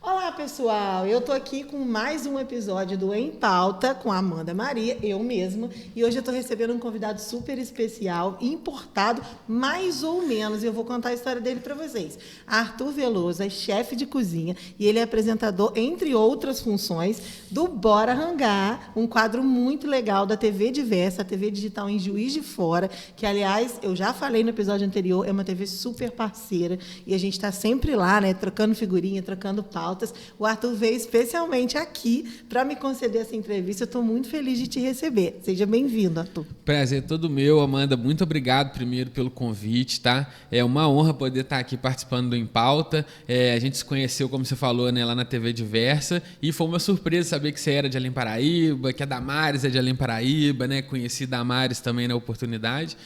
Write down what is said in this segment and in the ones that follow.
Olá, pessoal! Eu tô aqui com mais um episódio do Em Pauta com a Amanda Maria, eu mesma, e hoje eu tô recebendo um convidado super especial, importado, mais ou menos, e eu vou contar a história dele para vocês. Arthur Veloso é chefe de cozinha e ele é apresentador, entre outras funções, do Bora Rangar, um quadro muito legal da TV Diversa, a TV digital em Juiz de Fora, que, aliás, eu já falei no episódio anterior, é uma TV super parceira, e a gente está sempre lá, né, trocando figurinha, trocando pauta. O Arthur veio especialmente aqui para me conceder essa entrevista. Eu estou muito feliz de te receber. Seja bem-vindo, Arthur. Prazer todo meu, Amanda. Muito obrigado primeiro pelo convite, tá? É uma honra poder estar aqui participando do Em Pauta. A gente se conheceu, como você falou, né, lá na TV Diversa, e foi uma surpresa saber que você era de Além Paraíba, que a Damares é de Além Paraíba, né? Conheci Damares também na oportunidade.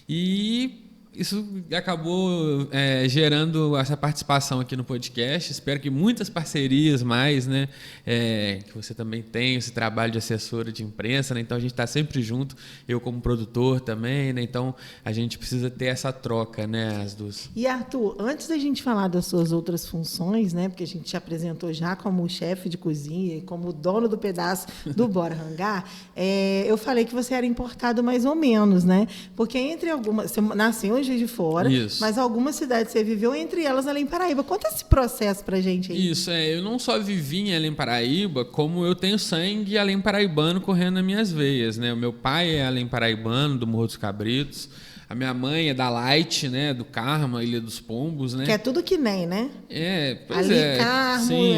E isso acabou gerando essa participação aqui no podcast. Espero que muitas parcerias mais, né? Que você também tem esse trabalho de assessora de imprensa, né? Então a gente está sempre junto, eu como produtor também, né? Então a gente precisa ter essa troca, né? As duas. E Arthur, antes da gente falar das suas outras funções, né? Porque a gente te apresentou já como chefe de cozinha e como dono do pedaço do Bora Rangar, eu falei que você era importado mais ou menos, né? Porque entre algumas, você nasceu em Juiz de Fora, isso, mas algumas cidades você viveu, entre elas Além Paraíba. Conta esse processo pra gente aí. Isso, eu não só vivi em Além Paraíba, como eu tenho sangue além paraibano correndo nas minhas veias, né? O meu pai é além paraibano, do Morro dos Cabritos. A minha mãe é da Light, né? Do Carmo, Ilha dos Pombos, né? Que é tudo que nem, né? Pois ali é. Carmo, sim.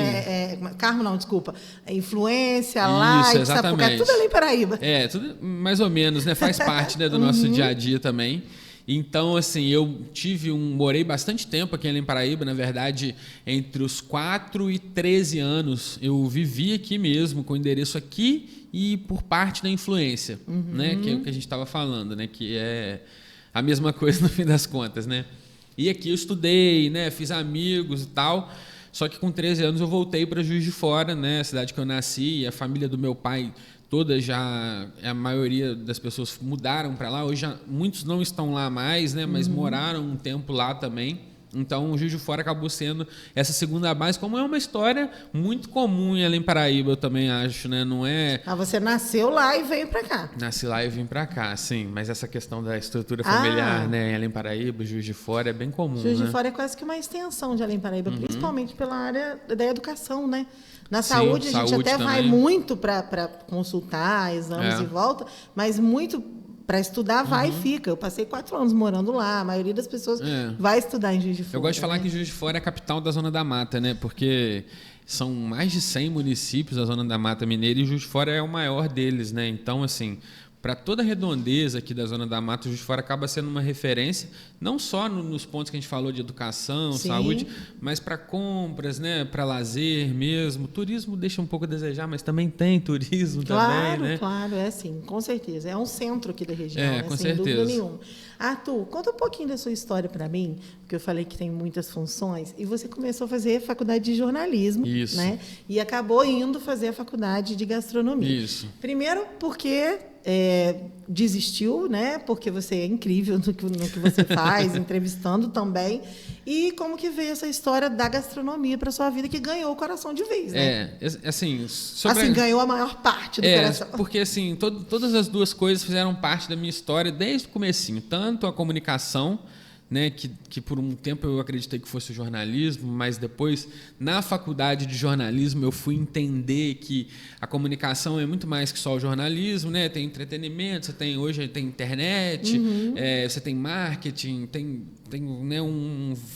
Carmo não, desculpa. Influência, Isso, Light, exatamente. Sapucaí, tudo Além Paraíba. Tudo mais ou menos, né? Faz parte, né, do nosso dia a dia também. Então, assim, eu morei bastante tempo aqui em Além Paraíba, na verdade, entre os 4 e 13 anos, eu vivi aqui mesmo, com endereço aqui e por parte da influência, né? Que é o que a gente estava falando, né? Que é a mesma coisa no fim das contas, né? E aqui eu estudei, né? Fiz amigos e tal, só que com 13 anos eu voltei para Juiz de Fora, né? A cidade que eu nasci, e a família do meu pai todas já, a maioria das pessoas mudaram para lá. Hoje muitos não estão lá mais, né? Mas moraram um tempo lá também. Então o Juiz de Fora acabou sendo essa segunda base, como é uma história muito comum em Além Paraíba, eu também acho, né? Não é... você nasceu lá e veio para cá. Nasci lá e vim para cá, sim. Mas essa questão da estrutura familiar, né? Em Além Paraíba, Juiz de Fora é bem comum, Juiz de né? Fora é quase que uma extensão de Além Paraíba, principalmente pela área da educação, né? Na saúde, a gente até também vai muito para consultar, exames e volta, mas muito para estudar vai e fica. Eu passei 4 anos morando lá, a maioria das pessoas vai estudar em Juiz de Fora. Eu gosto de falar que Juiz de Fora é a capital da Zona da Mata, né? Porque são mais de 100 municípios da Zona da Mata Mineira e Juiz de Fora é o maior deles, né? Então, assim, para toda a redondeza aqui da Zona da Mata, o Juiz de Fora acaba sendo uma referência, não só nos pontos que a gente falou de educação, saúde, mas para compras, né, para lazer mesmo. Turismo deixa um pouco a desejar, mas também tem turismo também, né? Claro, sim, com certeza. É um centro aqui da região, né? Com sem certeza. dúvida nenhuma. Arthur, conta um pouquinho da sua história para mim, porque eu falei que tem muitas funções, e você começou a fazer faculdade de jornalismo, isso, né? E acabou indo fazer a faculdade de gastronomia. Isso. Primeiro porque desistiu, né? Porque você é incrível no que você faz, entrevistando também. E como que veio essa história da gastronomia para sua vida, que ganhou o coração de vez, né? Assim, ganhou a maior parte do coração. Porque assim, todas as duas coisas fizeram parte da minha história desde o comecinho, tanto a comunicação, né, que por um tempo eu acreditei que fosse o jornalismo, mas depois, na faculdade de jornalismo, eu fui entender que a comunicação é muito mais que só o jornalismo, né? Tem entretenimento, hoje tem internet, você tem marketing, né,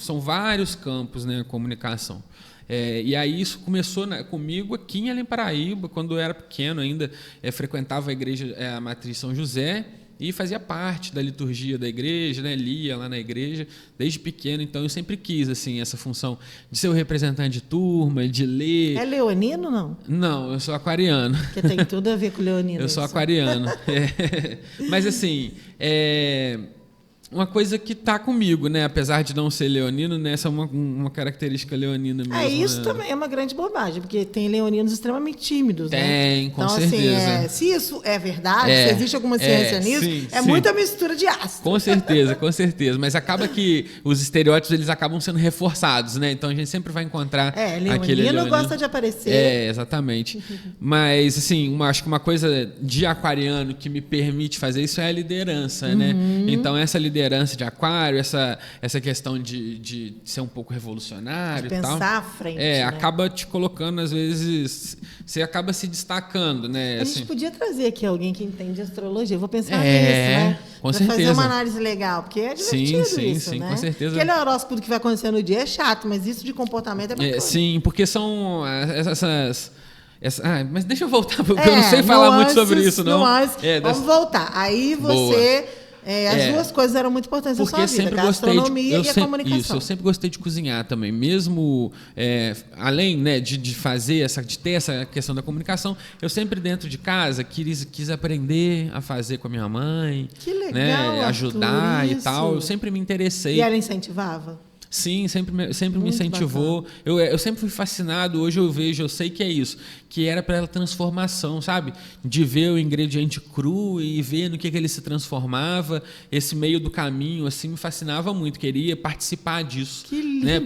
são vários campos, né, a comunicação. E aí isso começou comigo aqui em Além Paraíba, quando eu era pequeno ainda, frequentava a igreja, a Matriz São José, e fazia parte da liturgia da igreja, né? Lia lá na igreja desde pequeno, então eu sempre quis assim, essa função de ser o representante de turma, de ler. É leonino, não? Não, eu sou aquariano. Que tem tudo a ver com leonino. Eu sou aquariano. Mas assim, uma coisa que tá comigo, né? Apesar de não ser leonino, né? Essa é uma característica leonina mesmo. Isso né? também é uma grande bobagem, porque tem leoninos extremamente tímidos, né? Tem, com então, certeza. Assim, se isso é verdade, se existe alguma ciência nisso, sim, é sim. muita mistura de astros. Com certeza, com certeza. Mas acaba que os estereótipos eles acabam sendo reforçados, né? Então a gente sempre vai encontrar aquele leonino. Gosta de aparecer. Exatamente. Mas, assim, acho que uma coisa de aquariano que me permite fazer isso é a liderança, né? Então, essa liderança de aquário, essa questão de ser um pouco revolucionário de e tal. Pensar à frente, né? Acaba te colocando, às vezes, você acaba se destacando, né? A gente podia trazer aqui alguém que entende astrologia. Eu vou pensar nisso, né? Com pra certeza. fazer uma análise legal, porque é divertido isso, sim, né? com certeza. Aquele horóscopo do que vai acontecer no dia é chato, mas isso de comportamento é bacana. Sim, porque são mas deixa eu voltar, porque eu não sei falar muito sobre isso, não. Vamos voltar. Aí você... as duas coisas eram muito importantes na sua vida, a gastronomia e a comunicação. Isso, eu sempre gostei de cozinhar também, mesmo além, né, de fazer de ter essa questão da comunicação, eu sempre dentro de casa quis aprender a fazer com a minha mãe, que legal, né, ajudar Arthur, e tal. Eu sempre me interessei. E ela incentivava? Sim, sempre me incentivou. Eu sempre fui fascinado, hoje eu sei que é isso, que era pela transformação, sabe? De ver o ingrediente cru e ver no que ele se transformava, esse meio do caminho, assim, me fascinava muito, queria participar disso. Que lindo, né?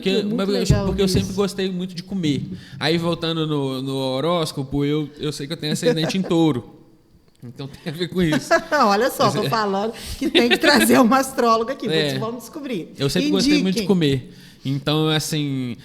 Porque eu sempre gostei muito de comer. Aí, voltando no horóscopo, eu sei que eu tenho ascendente em touro. Então tem a ver com isso. Olha só, estou falando que tem que trazer uma astróloga aqui, vamos descobrir. Eu sempre gostei muito de comer. Então, assim...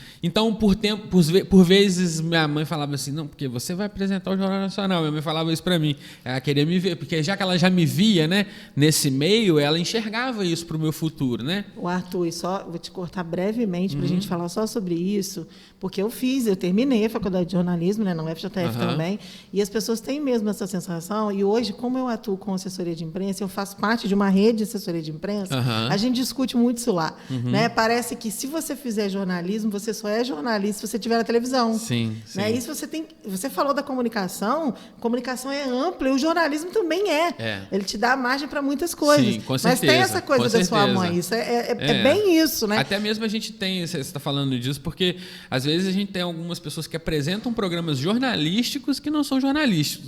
por vezes, minha mãe falava assim, não, porque você vai apresentar o Jornal Nacional. Minha mãe falava isso para mim. Ela queria me ver, porque já que ela já me via, né, nesse meio, ela enxergava isso para o meu futuro, né? O Arthur, vou te cortar brevemente para a gente falar só sobre isso, porque eu terminei a faculdade de jornalismo, né, na UFJF também, e as pessoas têm mesmo essa sensação, e hoje, como eu atuo com assessoria de imprensa, eu faço parte de uma rede de assessoria de imprensa, a gente discute muito isso lá. Né? Parece que se você fizer jornalismo, você só é jornalista se você tiver na televisão. Sim. Né? Isso você falou da comunicação é ampla e o jornalismo também é. Ele te dá margem para muitas coisas. Sim, com certeza. Mas tem essa coisa da sua mãe, isso é bem isso, né? Até mesmo a gente tem, você está falando disso, porque às vezes a gente tem algumas pessoas que apresentam programas jornalísticos que não são jornalistas,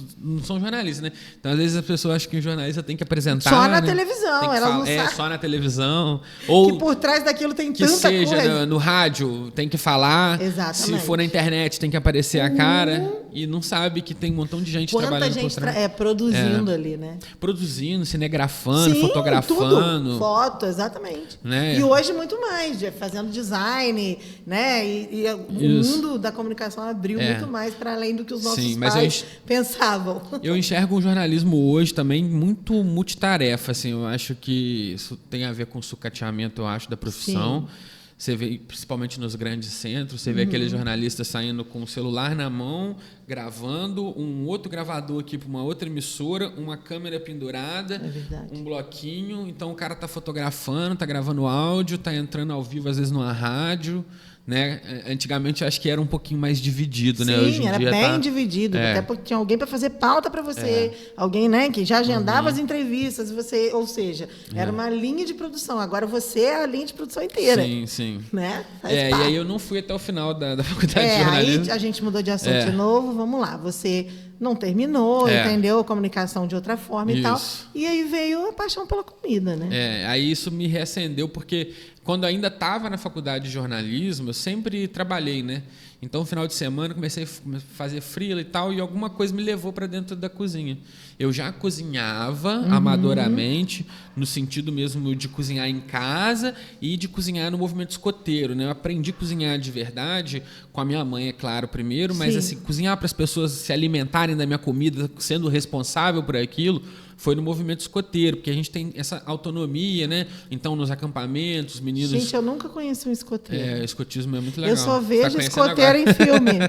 né? Então, às vezes as pessoas acham que o jornalista tem que apresentar... Só na televisão, elas não sabem. Só na televisão. Ou que por trás daquilo tem que tanta seja coisa. No rádio, tem que falar. Exatamente. Se for na internet, tem que aparecer a cara. E não sabe que tem um montão de gente trabalhando por trás. Produzindo ali, né? Produzindo, cinegrafando, fotografando. Tudo. Foto, exatamente. Né? E hoje muito mais, fazendo design, né? E o mundo da comunicação abriu muito mais para além do que os nossos pais pensavam. Eu enxergo o jornalismo hoje também muito multitarefa, assim. Eu acho que isso tem a ver com o sucateamento, eu acho, da profissão. Sim. Você vê, principalmente nos grandes centros, você vê aqueles jornalistas saindo com o celular na mão, gravando, um outro gravador aqui para uma outra emissora, uma câmera pendurada, um bloquinho. Então, o cara está fotografando, está gravando áudio, está entrando ao vivo, às vezes, numa rádio. Né? Antigamente, eu acho que era um pouquinho mais dividido. Sim, né? Hoje em era dia bem dividido. Até porque tinha alguém para fazer pauta para você. Alguém, né, que já agendava as entrevistas. Ou seja, era uma linha de produção. Agora você é a linha de produção inteira. Sim. Né? E aí eu não fui até o final da faculdade de jornalismo. Aí a gente mudou de assunto de novo. Vamos lá. Você não terminou, entendeu? A comunicação de outra forma e tal. E aí veio a paixão pela comida, né? Aí isso me reacendeu, porque quando eu ainda estava na faculdade de jornalismo, eu sempre trabalhei, né? Então, no final de semana, comecei a fazer freela e tal, e alguma coisa me levou para dentro da cozinha. Eu já cozinhava amadoramente, no sentido mesmo de cozinhar em casa e de cozinhar no movimento escoteiro, né? Eu aprendi a cozinhar de verdade com a minha mãe, é claro, primeiro, mas assim, cozinhar para as pessoas se alimentarem da minha comida, sendo responsável por aquilo, foi no movimento escoteiro, porque a gente tem essa autonomia, né? Então, nos acampamentos, os meninos... Gente, eu nunca conheci um escoteiro. O escotismo é muito legal. Eu só vejo escoteiro em filme.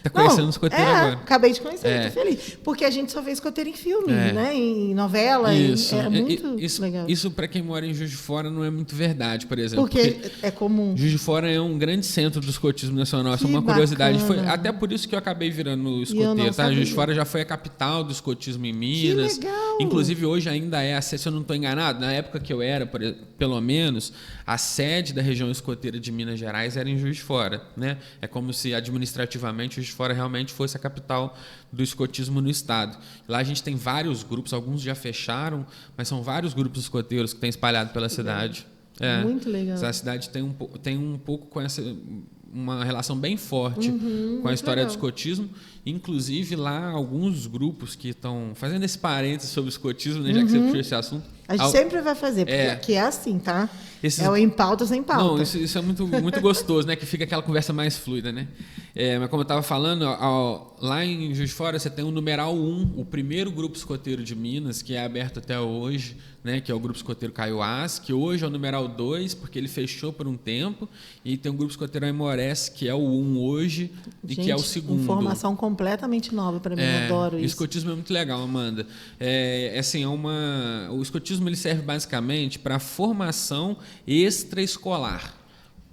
Tá conhecendo escoteiro agora. Acabei de conhecer, tô feliz. Porque a gente só vê escoteiro em filme, né? Em novela. Isso. É muito legal. Isso, para quem mora em Juiz de Fora, não é muito verdade, por exemplo. Porque é comum. Juiz de Fora é um grande centro do escotismo nacional. Essa é uma curiosidade. Foi até por isso que eu acabei virando escoteiro, tá? Juiz de Fora já foi a capital do escotismo em Minas. Que legal! Inclusive, hoje ainda é, se eu não estou enganado, na época que eu era, pelo menos, a sede da região escoteira de Minas Gerais era em Juiz de Fora, né? É como se, administrativamente, Juiz de Fora realmente fosse a capital do escotismo no estado. Lá a gente tem vários grupos, alguns já fecharam, mas são vários grupos escoteiros que têm espalhado pela cidade. Muito legal. A cidade tem um pouco com uma relação bem forte com a história do escotismo. Inclusive, lá, alguns grupos que estão fazendo esse parênteses sobre o escotismo, né, já que você puxou esse assunto. A gente sempre vai fazer, porque aqui é assim, tá? É o em pauta sem pauta. Não, isso é muito gostoso, né? Que fica aquela conversa mais fluida, né? Mas como eu estava falando, lá em Juiz de Fora você tem o numeral 1, o primeiro grupo escoteiro de Minas, que é aberto até hoje, né? Que é o grupo escoteiro Caiuás, que hoje é o numeral 2, porque ele fechou por um tempo, e tem o grupo escoteiro Aimorés, que é o 1 hoje, e que é o segundo. Informação completamente nova para mim, eu adoro isso. O escotismo é muito legal, Amanda. O escotismo ele serve basicamente para a formação extraescolar.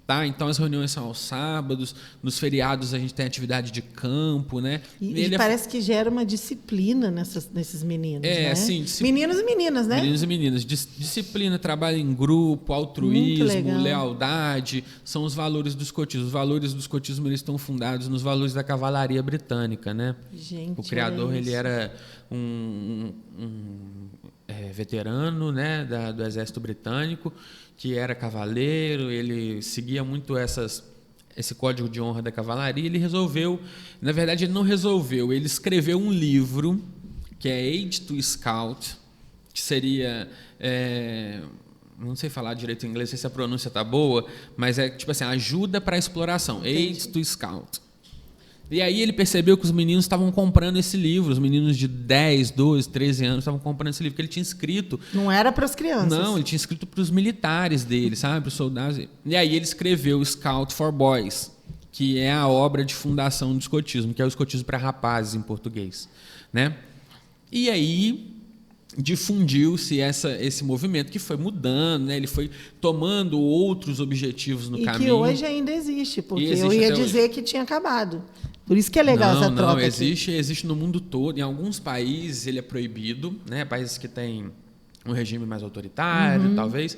Tá? Então as reuniões são aos sábados, nos feriados a gente tem atividade de campo, né? E parece que gera uma disciplina nesses meninos, né? Sim, meninos e meninas, né? Meninos e meninas. Disciplina, trabalho em grupo, altruísmo, lealdade, são os valores do escotismo. Os valores do escotismo eles estão fundados nos valores da cavalaria britânica, né? Gente, o criador ele era um veterano, né, do exército britânico, que era cavaleiro, ele seguia muito esse código de honra da cavalaria. Ele resolveu, na verdade ele não resolveu, ele escreveu um livro que é Aid to Scout, que seria, não sei falar direito em inglês, não sei se a pronúncia tá boa, mas é tipo assim, ajuda para a exploração, Aid to Scout. E aí ele percebeu que os meninos estavam comprando esse livro, os meninos de 10, 12, 13 anos estavam comprando esse livro, que ele tinha escrito. Não era para as crianças. Não, ele tinha escrito para os militares dele, sabe, para os soldados. E aí ele escreveu Scout for Boys, que é a obra de fundação do escotismo, que é o escotismo para rapazes em português, né? E aí difundiu-se esse movimento que foi mudando, né? Ele foi tomando outros objetivos no caminho. E que hoje ainda existe, porque eu ia dizer que tinha acabado. Por isso que é legal essa troca. Não, existe no mundo todo. Em alguns países ele é proibido, né? Países que têm um regime mais autoritário, talvez.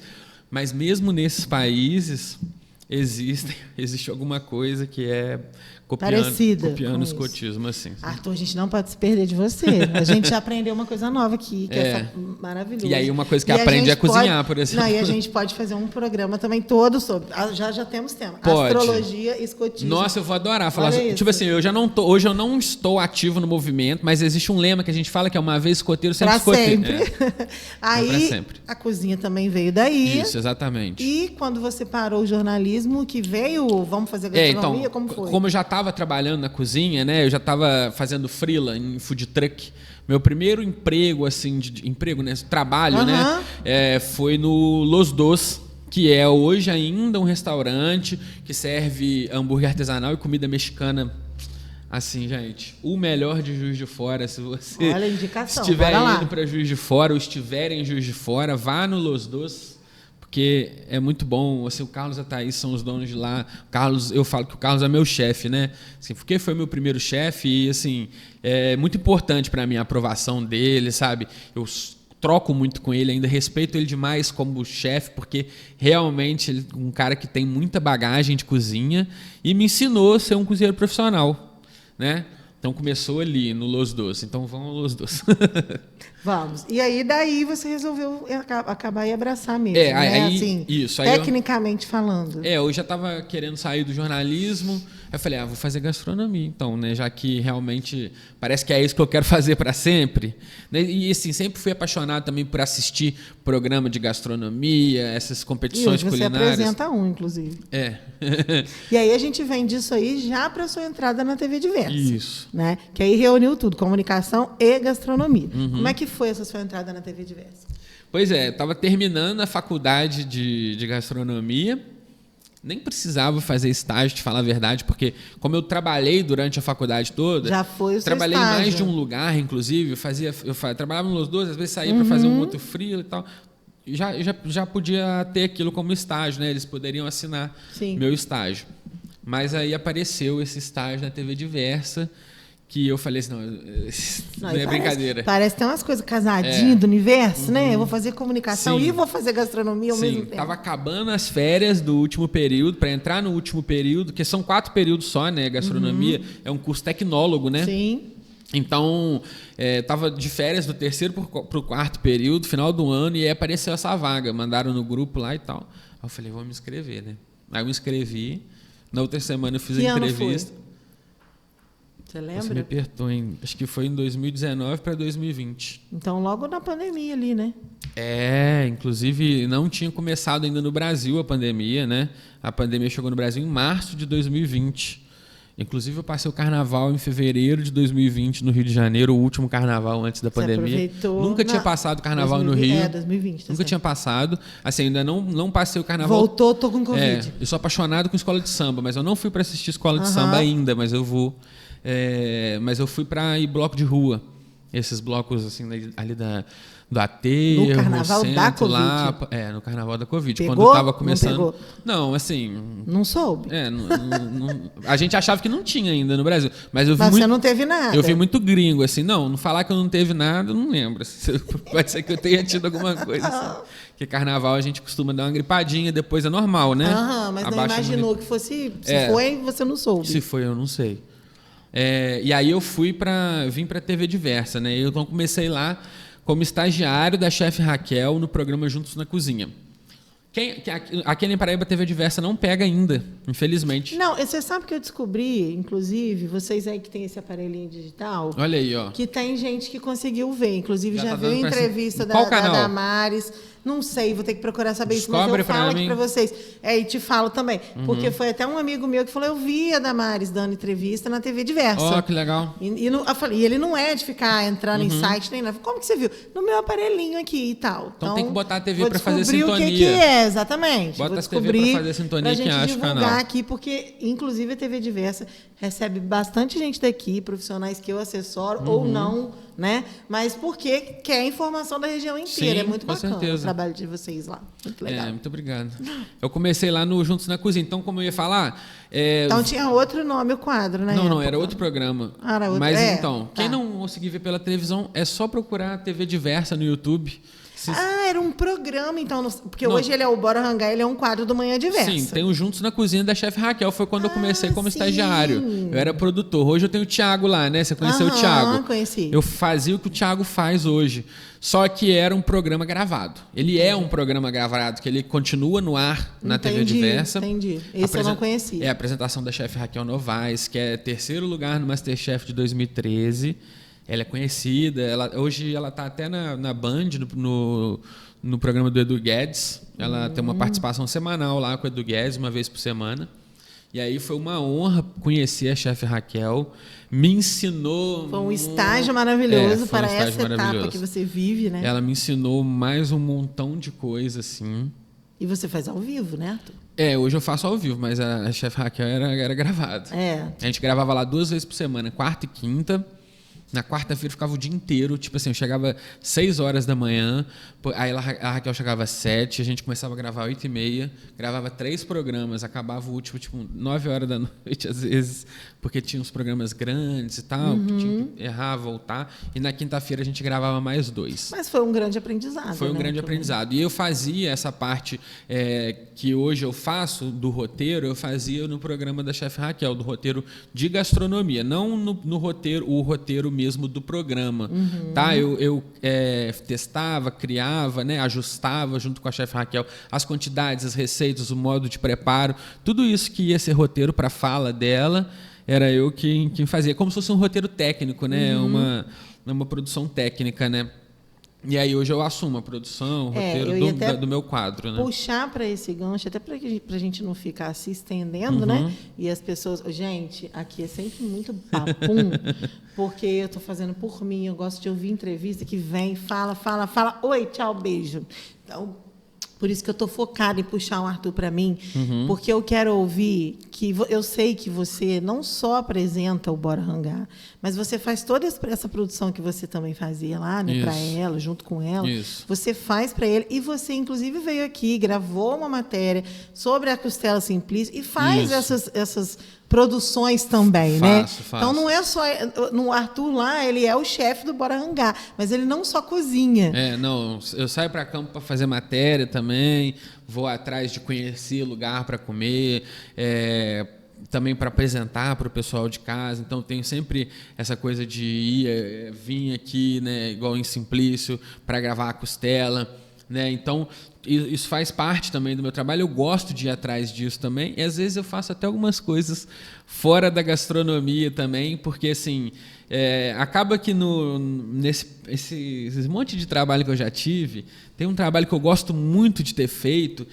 Mas mesmo nesses países existe alguma coisa que é copiando o escotismo, assim. Arthur, a gente não pode se perder de você. A gente já aprendeu uma coisa nova aqui, que é maravilhoso. E aí uma coisa que aprende é cozinhar, por exemplo. Não, e a gente pode fazer um programa também todo sobre. Já temos tema. Pode. Astrologia e escotismo. Nossa, eu vou adorar falar. Tipo assim, hoje eu não estou ativo no movimento, mas existe um lema que a gente fala que é uma vez escoteiro, sempre escoteiro. Sempre. Aí a cozinha também veio daí. Isso, exatamente. E quando você parou o jornalismo, que veio, vamos fazer gastronomia, então, como foi? Como eu já estava trabalhando na cozinha, né? Eu já estava fazendo freela em food truck. Meu primeiro emprego, assim, trabalho, né? Foi no Los Dos, que é hoje ainda um restaurante que serve hambúrguer artesanal e comida mexicana. Assim, gente, o melhor de Juiz de Fora. Se você estiver indo para Juiz de Fora ou estiver em Juiz de Fora, vá no Los Dos, porque é muito bom. Assim, o Carlos e a Thaís são os donos de lá. Eu falo que o Carlos é meu chefe, né? Assim, porque foi meu primeiro chefe e, assim, é muito importante para mim a aprovação dele, sabe? Eu troco muito com ele, ainda respeito ele demais como chefe, porque realmente ele é um cara que tem muita bagagem de cozinha e me ensinou a ser um cozinheiro profissional, né? Então começou ali no Los Dos. Então vamos ao Los Dos. Vamos. E aí daí você resolveu acabar e abraçar mesmo, né? Aí, assim, isso. Tecnicamente falando. Eu já estava querendo sair do jornalismo. Aí eu falei, vou fazer gastronomia, então, né? Já que realmente parece que é isso que eu quero fazer para sempre. E assim, sempre fui apaixonado também por assistir programa de gastronomia, essas competições culinárias. Você apresenta inclusive. E aí a gente vem disso aí já para sua entrada na TV Diversa. Isso. Né? Que aí reuniu tudo, comunicação e gastronomia. Como é que foi essa sua entrada na TV Diversa? Pois é, estava terminando a faculdade de gastronomia. Nem precisava fazer estágio, te falar a verdade, porque como eu trabalhei durante a faculdade toda, já foi o seu trabalhei estágio. em mais de um lugar, inclusive, eu trabalhava nos dois, às vezes saía para fazer um outro freela e tal. Já podia ter aquilo como estágio, né? Eles poderiam assinar meu estágio. Mas aí apareceu esse estágio na TV Diversa, que eu falei assim, não é brincadeira. Parece que tem umas coisas casadinhas do universo, né? Eu vou fazer comunicação e vou fazer gastronomia ao mesmo tempo. Tava acabando as férias do último período, para entrar no último período, que são 4 períodos só, né? Gastronomia é um curso tecnólogo, né? Sim. Então, tava de férias do 3º pro 4º período, final do ano, e aí apareceu essa vaga. Mandaram no grupo lá e tal. Aí eu falei, vou me inscrever, né? Aí eu me inscrevi. Na outra semana eu fiz a entrevista. Você lembra? Você me apertou, acho que foi em 2019 para 2020. Então, logo na pandemia ali, né? Inclusive não tinha começado ainda no Brasil a pandemia, né? A pandemia chegou no Brasil em março de 2020. Inclusive eu passei o carnaval em fevereiro de 2020 no Rio de Janeiro, o último carnaval antes da pandemia. Nunca tinha passado carnaval no Rio. 2020. Nunca tinha passado. Assim, ainda não passei o carnaval. Voltou, tô com Covid. Eu sou apaixonado com escola de samba, mas eu não fui para assistir escola de samba ainda, mas eu vou. Mas eu fui para ir bloco de rua. Esses blocos assim ali do Aterro, no carnaval centro, da Covid. Lá, no carnaval da Covid. Pegou? Quando eu tava começando. Não pegou? Não, assim. Não soube. A gente achava que não tinha ainda no Brasil. Mas você não teve nada. Eu vi muito gringo, assim. Não falar que eu não teve nada, eu não lembro. Pode ser que eu tenha tido alguma coisa. Assim. Porque carnaval a gente costuma dar uma gripadinha, depois é normal, né? Mas não imaginou que fosse. Se foi, você não soube. Se foi, eu não sei. E aí eu vim para a TV Diversa, né? Então comecei lá como estagiário da chefe Raquel no programa Juntos na Cozinha. Aqui em Paraíba a TV Diversa não pega ainda, infelizmente. Não, você sabe que eu descobri, inclusive, vocês aí que tem esse aparelhinho digital. Olha aí, ó. Que tem gente que conseguiu ver. Inclusive, já viu a entrevista Qual da Damares. Não sei, vou ter que procurar saber isso, mas eu falo aqui para vocês. E te falo também. Porque foi até um amigo meu que falou, eu vi a Damares dando entrevista na TV Diversa. Ó, que legal. E eu falei, ele não é de ficar entrando em site nem nada. Como que você viu? No meu aparelhinho aqui e tal. Então tem que botar a TV para fazer sintonia. O que é, exatamente. Bota a TV para fazer sintonia que acha o canal. Divulgar aqui, porque, inclusive, a TV Diversa recebe bastante gente daqui, profissionais que eu assessoro ou não, né? Mas porque quer a informação da região inteira. Sim, é muito bacana certeza. o trabalho de vocês lá. Muito legal. Muito obrigado. Eu comecei lá no Juntos na Cozinha. Então, como eu ia falar... Então tinha outro nome o quadro, né? Não, era outro programa. Era outro. Mas então, quem não conseguir ver pela televisão, é só procurar a TV Diversa no YouTube. Era um programa, então. Porque hoje ele é o Bora Rangar, ele é um quadro do Manhã Diversa. Sim, tem o Juntos na Cozinha da chefe Raquel. Foi quando eu comecei como estagiário. Eu era produtor. Hoje eu tenho o Thiago lá, né? Você conheceu o Thiago? Conheci. Eu fazia o que o Thiago faz hoje. Só que era um programa gravado. Ele é um programa gravado, que ele continua no ar na TV Diversa. Entendi. Esse eu não conhecia. É a apresentação da chefe Raquel Novaes, que é 3º lugar no MasterChef de 2013. Ela é conhecida, hoje ela está até na Band, no programa do Edu Guedes. Ela tem uma participação semanal lá com o Edu Guedes, uma vez por semana. E aí foi uma honra conhecer a chefe Raquel. Me ensinou... Foi um estágio maravilhoso para essa etapa que você vive, né? Ela me ensinou mais um montão de coisa, assim. E você faz ao vivo, né, Arthur? Hoje eu faço ao vivo, mas a chefe Raquel era gravado. A gente gravava lá 2 vezes por semana, quarta e quinta. Na quarta-feira eu ficava o dia inteiro, tipo assim, eu chegava 6 horas da manhã, aí a Raquel chegava às 7, a gente começava a gravar 8h30, gravava 3 programas, acabava o último, tipo, 9 horas da noite, às vezes, porque tinha uns programas grandes e tal, que tinha que errar, voltar, e na quinta-feira a gente gravava mais 2. Mas foi um grande aprendizado. Foi um grande aprendizado. E eu fazia essa parte que hoje eu faço do roteiro, eu fazia no programa da chefe Raquel, do roteiro de gastronomia, não no roteiro, o roteiro mesmo do programa, tá? Eu testava, criava, né? Ajustava junto com a chefe Raquel as quantidades, as receitas, o modo de preparo, tudo isso que ia ser roteiro para a fala dela, era eu quem fazia, como se fosse um roteiro técnico, né? Uma produção técnica, né? E aí hoje eu assumo a produção, o roteiro do meu quadro, né? Puxar para esse gancho, até para a gente não ficar se estendendo, né? E as pessoas... Gente, aqui é sempre muito papum, porque eu estou fazendo por mim, eu gosto de ouvir entrevista que vem, fala, oi, tchau, beijo. Então, por isso que eu estou focada em puxar o Arthur para mim, porque eu quero ouvir eu sei que você não só apresenta o Bora Hangar, mas você faz toda essa produção que você também fazia lá, né, para ela, junto com ela. Isso. Você faz para ele e você, inclusive, veio aqui, gravou uma matéria sobre a costela simplícia e faz essas produções também, né? Então não é só no Arthur lá, ele é o chefe do Bora Hangar, mas ele não só cozinha. Não, eu saio para campo para fazer matéria também, vou atrás de conhecer lugar para comer, também para apresentar para o pessoal de casa. Então tenho sempre essa coisa de vir aqui, né, igual em Simplício, para gravar a costela, né? Então isso faz parte também do meu trabalho. Eu gosto de ir atrás disso também. E às vezes eu faço até algumas coisas fora da gastronomia também, porque assim acaba que nesse monte de trabalho que eu já tive, tem um trabalho que eu gosto muito de ter feito,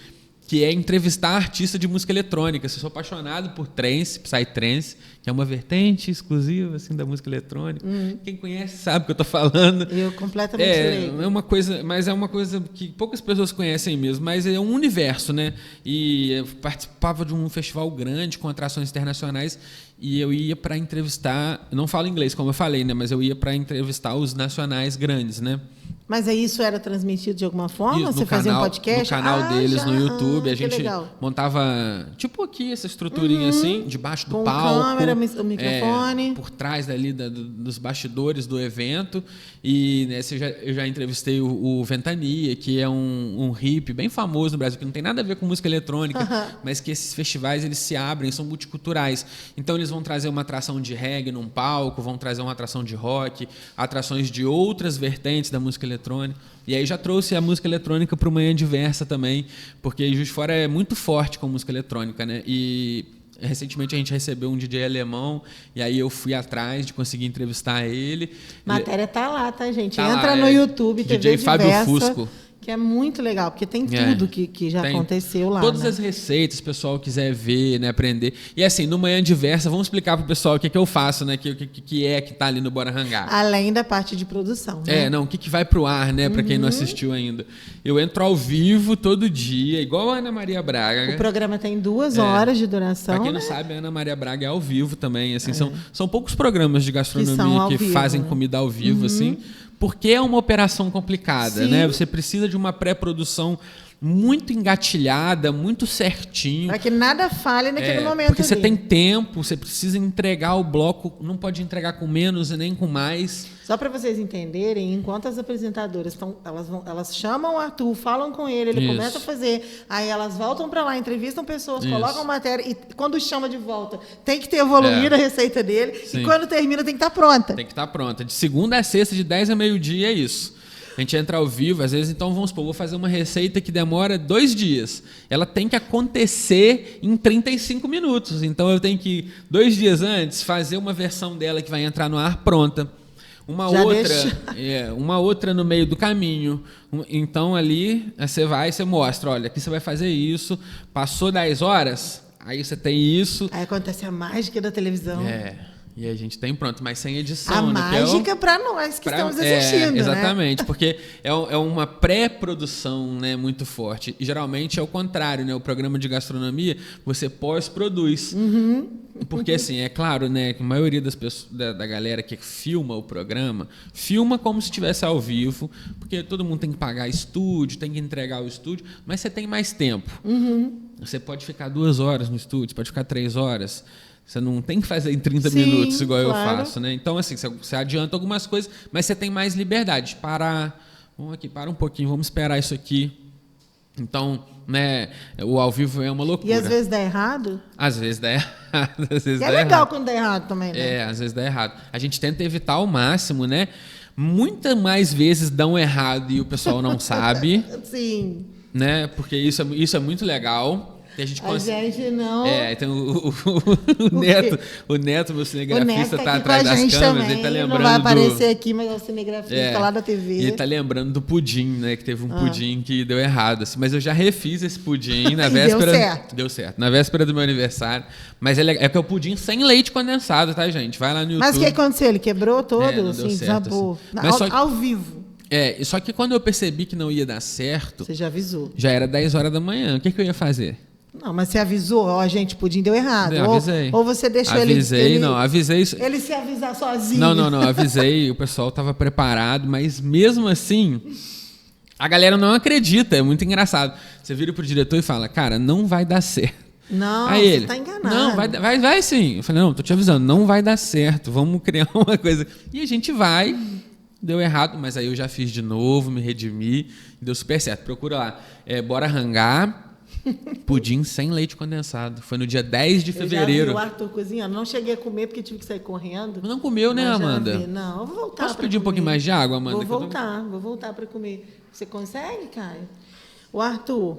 que é entrevistar artista de música eletrônica. Eu sou apaixonado por trance, psytrance, que é uma vertente exclusiva assim, da música eletrônica. Quem conhece sabe o que eu estou falando. Eu completamente leigo. É uma coisa, mas é uma coisa que poucas pessoas conhecem mesmo, mas é um universo, né? E eu participava de um festival grande com atrações internacionais e eu ia para entrevistar, eu não falo inglês como eu falei, né? Mas eu ia para entrevistar os nacionais grandes, né? Mas aí isso era transmitido de alguma forma? Você fazia um podcast? No canal deles, no YouTube. A gente montava, tipo aqui, essa estruturinha assim, debaixo do palco. Com câmera, o microfone. Por trás dali dos bastidores do evento. E eu já entrevistei o Ventania, que é um hippie bem famoso no Brasil, que não tem nada a ver com música eletrônica, mas que esses festivais eles se abrem, são multiculturais. Então eles vão trazer uma atração de reggae num palco, vão trazer uma atração de rock, atrações de outras vertentes da música eletrônica. E aí já trouxe a música eletrônica para o Manhã Diversa também, porque Juiz de Fora é muito forte com música eletrônica, né? E recentemente a gente recebeu um DJ alemão e aí eu fui atrás de conseguir entrevistar ele. Matéria tá lá, tá, gente? Entra no YouTube, TV DJ Fábio Diversa. Fusco. Que é muito legal, porque tem tudo que já aconteceu lá. Todas as receitas, se o pessoal quiser ver, né, aprender. E assim, no Manhã Diversa, vamos explicar pro pessoal o que eu faço, né? O que tá ali no Bora Hangar. Além da parte de produção, né? O que vai pro ar, né? Pra quem não assistiu ainda. Eu entro ao vivo todo dia, igual a Ana Maria Braga. O programa tem 2 horas de duração. Pra quem não sabe, a Ana Maria Braga é ao vivo também. Assim, são poucos programas de gastronomia que fazem comida ao vivo, assim. Porque é uma operação complicada, né? Você precisa de uma pré-produção muito engatilhada, muito certinho. Para que nada falhe naquele momento. Porque você tem tempo, você precisa entregar o bloco, não pode entregar com menos e nem com mais. Só para vocês entenderem, enquanto as apresentadoras elas chamam o Arthur, falam com ele começa a fazer, aí elas voltam para lá, entrevistam pessoas, colocam matéria, e quando chama de volta, tem que ter evoluído a receita dele, e quando termina tem que estar pronta. Tem que estar pronta. De segunda a sexta, de 10 a meio-dia, é isso. A gente entra ao vivo, às vezes, então vamos supor, vou fazer uma receita que demora 2 dias. Ela tem que acontecer em 35 minutos. Então eu tenho que, 2 dias antes, fazer uma versão dela que vai entrar no ar pronta. Uma outra no meio do caminho. Então ali você mostra, olha, aqui você vai fazer isso, passou 10 horas, aí você tem isso. Aí acontece a mágica da televisão. E a gente tem pronto, mas sem edição. A mágica para nós que estamos assistindo, exatamente, né? Porque é uma pré-produção, né, muito forte. E geralmente é o contrário, né? O programa de gastronomia, você pós-produz. Porque, assim, é claro, né, que a maioria das pessoas, da galera que filma o programa, filma como se estivesse ao vivo, porque todo mundo tem que pagar estúdio, tem que entregar o estúdio, mas você tem mais tempo. Você pode ficar 2 horas no estúdio, você pode ficar 3 horas. Você não tem que fazer em 30 minutos igual eu faço, né? Então, assim, você adianta algumas coisas, mas você tem mais liberdade. Vamos aqui, para um pouquinho, vamos esperar isso aqui. Então, né, o ao vivo é uma loucura. E às vezes dá errado? Às vezes dá errado. Às vezes é legal quando dá errado também, né? Às vezes dá errado. A gente tenta evitar ao máximo, né? Muitas mais vezes dão errado e o pessoal não sabe. Sim. Né? Porque isso é muito legal. A gente não. Então o Neto, meu cinegrafista, está atrás das câmeras. Também. Ele tá lembrando. Não vai aparecer aqui, mas é o cinegrafista lá da TV. E ele tá lembrando do pudim, né? Que teve um pudim que deu errado. Assim. Mas eu já refiz esse pudim na véspera. Deu certo. Na véspera do meu aniversário. Mas é que é o pudim sem leite condensado, tá, gente? Vai lá no YouTube. Mas o que aconteceu? Ele quebrou todo? Não deu certo, desabou. Assim. Ao vivo. Só que quando eu percebi que não ia dar certo. Você já avisou. Já era 10 horas da manhã. O que eu ia fazer? Não, mas você avisou, ó, gente, pudim deu errado. Eu avisei. Ou você deixou avisei, ele... Avisei. Ele se avisar sozinho. Não, avisei, o pessoal estava preparado, mas mesmo assim, a galera não acredita, é muito engraçado. Você vira pro diretor e fala, cara, não vai dar certo. Não, aí ele, você tá enganado. Não, vai sim. Eu falei, não, tô te avisando, não vai dar certo, vamos criar uma coisa. E a gente vai, deu errado, mas aí eu já fiz de novo, me redimi, deu super certo. Procura lá, Bora Rangar, pudim sem leite condensado. Foi no dia 10 de fevereiro. Eu já vi o Arthur cozinhando, não cheguei a comer porque tive que sair correndo. Mas não comeu, né, Amanda? Não, eu vou voltar. Posso pedir um pouquinho mais de água, Amanda? Vou voltar para comer. Você consegue, Caio? O Arthur,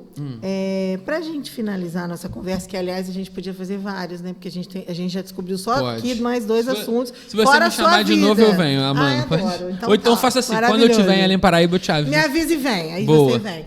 para a gente finalizar a nossa conversa, que aliás a gente podia fazer vários, né? Porque a gente já descobriu só aqui mais 2 assuntos. Se você me chamar de novo, eu venho, Amanda. Adoro. Então, ou então faça assim, quando eu estiver em Além Paraíba, eu te aviso. Me avise e vem, aí Boa. você vem.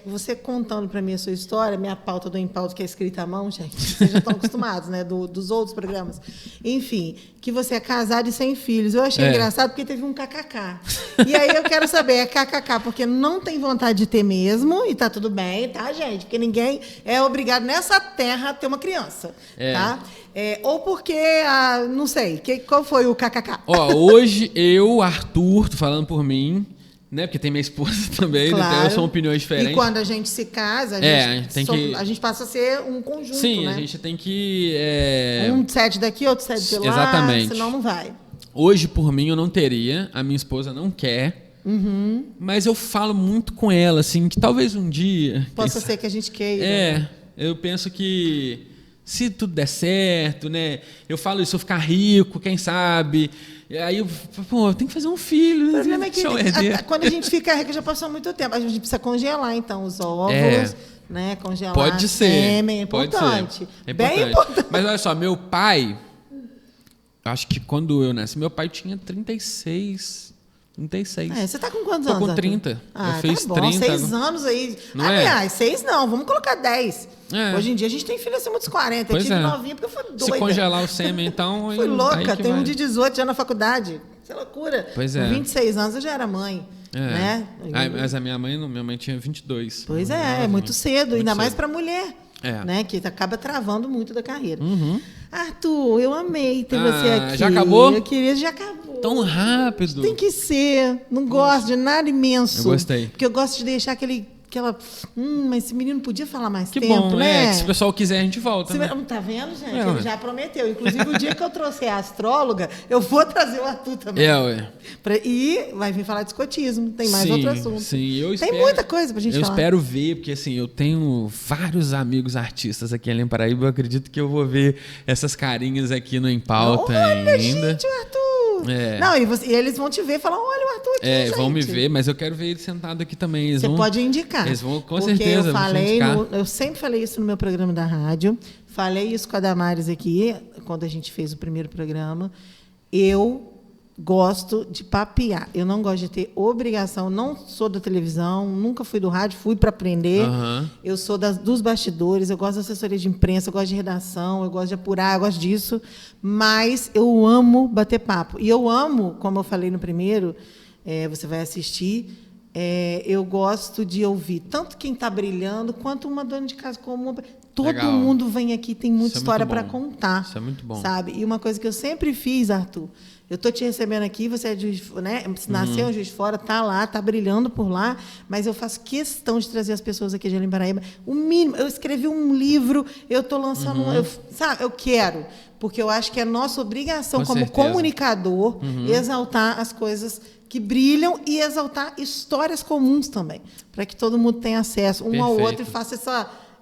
Você contando para mim a sua história, minha pauta do Em Pauta, que é escrita à mão, gente, vocês já estão acostumados, né? Dos outros programas. Enfim, que você é casado e sem filhos. Eu achei engraçado porque teve um kkk. E aí eu quero saber, é kkk porque não tem vontade de ter mesmo, e tá tudo bem, tá, gente? Porque ninguém é obrigado nessa terra a ter uma criança, tá? Ou porque, não sei, qual foi o kkk? Ó, hoje eu, Arthur, tô falando por mim, né? Porque tem minha esposa também, claro. Então são opiniões diferentes. E quando a gente se casa, a gente passa a ser um conjunto, sim, né? a gente tem que... Um cede daqui, outro cede de lá, exatamente. Senão não vai. Hoje, por mim, eu não teria, a minha esposa não quer, mas eu falo muito com ela, assim, que talvez um dia... Possa ser que a gente queira. Eu penso que se tudo der certo, né? Eu falo isso, eu ficar rico, quem sabe... E aí eu tenho que fazer um filho. O problema é que quando a gente fica rico, já passou muito tempo. A gente precisa congelar, então, os óvulos, né? Congelar pode ser. Sêmen, é importante. Bem importante. Mas olha só, meu pai, acho que quando eu nasci, meu pai tinha 36. Você tá com quantos Tô anos? com 30. Eu fiz tá bom, 30. 6 anos aí. Não aliás, 6 não, vamos colocar 10. Hoje em dia a gente tem filho acima dos 40. Pois eu tive novinha porque eu fui doida. Se congelar o sêmen, então... Fui louca, tem um de 18 já na faculdade. Isso é loucura. Pois Com 26 anos eu já era mãe. Né? Mas a minha mãe tinha 22. Pois é muito cedo, ainda mais para mulher. Né, que acaba travando muito da carreira. Arthur, eu amei ter você aqui. Já acabou? Eu queria, já acabou. Tão rápido. Tem que ser. Não gosto de nada imenso. Eu gostei. Porque eu gosto de deixar aquela... mas esse menino podia falar mais que tempo, bom, né? Que se o pessoal quiser, a gente volta. Né? Tá vendo, gente? Ele já prometeu. Inclusive, o dia que eu trouxer a astróloga, eu vou trazer o Arthur também. E vai vir falar de escotismo. Tem mais outro assunto. Sim, tem muita coisa pra gente falar. Eu espero ver, porque assim, eu tenho vários amigos artistas aqui em Além Paraíba. Eu acredito que eu vou ver essas carinhas aqui no Em Pauta ainda. Gente, o Arthur! Não, e eles vão te ver e falar, olha o Arthur aqui, gente. Vão me ver, mas eu quero ver ele sentado aqui também. Você pode indicar. Eles vão, com certeza. Eu sempre falei isso no meu programa da rádio. Falei isso com a Damares aqui, quando a gente fez o primeiro programa. Eu gosto de papear. Eu não gosto de ter obrigação. Não sou da televisão, nunca fui do rádio, fui para aprender. Eu sou dos bastidores, eu gosto da assessoria de imprensa, eu gosto de redação, eu gosto de apurar, eu gosto disso. Mas eu amo bater papo. E eu amo, como eu falei no primeiro, você vai assistir, eu gosto de ouvir tanto quem está brilhando, quanto uma dona de casa comum. Todo mundo vem aqui, tem muita história para contar. Isso é muito bom. Sabe? E uma coisa que eu sempre fiz, Arthur, eu estou te recebendo aqui, você é Juiz, né? Nasceu em Juiz de Fora, está lá, está brilhando por lá, mas eu faço questão de trazer as pessoas aqui de Além Paraíba. O mínimo, eu escrevi um livro, eu estou lançando eu quero, porque eu acho que é nossa obrigação como comunicador exaltar as coisas que brilham e exaltar histórias comuns também, para que todo mundo tenha acesso um ao outro e faça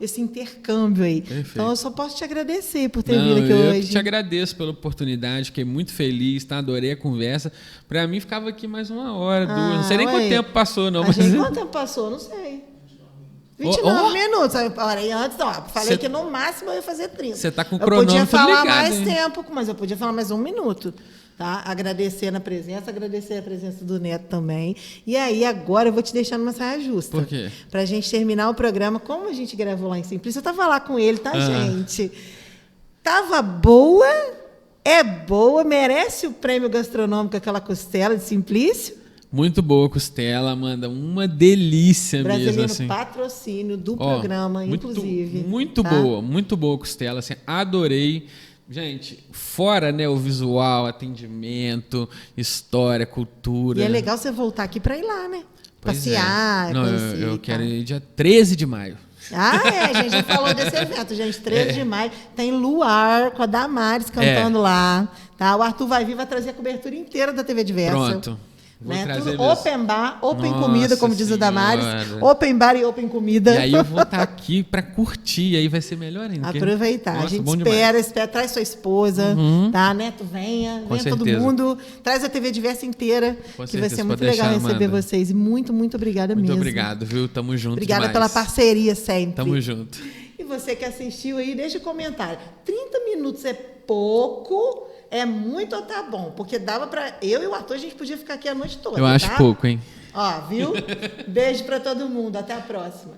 esse intercâmbio aí. Perfeito. Então, eu só posso te agradecer por ter vindo aqui hoje. Eu te agradeço pela oportunidade, fiquei muito feliz, tá? Adorei a conversa. Para mim, ficava aqui mais 1 hora, 2. Não sei nem quanto tempo passou, não. Quanto tempo passou? Não sei. 29 minutos. Aí antes, falei que no máximo eu ia fazer 30. Você está com o cronômetro ligado. Eu podia falar mais tempo, mas eu podia falar mais 1 minuto. Tá? Agradecer a presença do Neto também. E aí, agora eu vou te deixar numa saia justa. Por quê? Pra gente terminar o programa, como a gente gravou lá em Simplício, eu tava lá com ele, tá, gente? Tava boa, merece o prêmio gastronômico aquela costela de Simplício. Muito boa costela, Amanda. Uma delícia Brasileiro mesmo, assim. Patrocínio do programa, inclusive. Muito tá? muito boa costela, assim, adorei. Gente, fora, né, o visual, atendimento, história, cultura. E é legal você voltar aqui para ir lá, né? Pois Passear, Não, conhecer. eu quero ir dia 13 de maio. A gente já falou desse evento, gente. 13 de maio tem Luar com a Damares cantando lá. Tá? O Arthur vai vir, vai trazer a cobertura inteira da TV Diversa. Pronto. Vou Né? trazer Tudo mesmo. open bar, open Nossa comida, como diz a Damares. Senhora. Open bar e open comida. E aí eu vou estar aqui para curtir, aí vai ser melhor ainda. Aproveitar. Nossa, a gente bom espera, demais. traz sua esposa, tá? Neto, venha todo certeza. mundo. Traz a TV Diversa inteira, Com que vai certeza, ser muito pode legal deixar, receber Amanda. vocês. E muito, muito obrigada Muito mesmo. obrigado, viu? Tamo junto Obrigada demais. pela parceria sempre. Tamo junto. E você que assistiu aí, deixa um comentário. 30 minutos é pouco, é muito ou tá bom? Porque dava para eu e o Arthur, a gente podia ficar aqui a noite toda. Eu acho tá? pouco, hein? Ó, viu? Beijo para todo mundo. Até a próxima.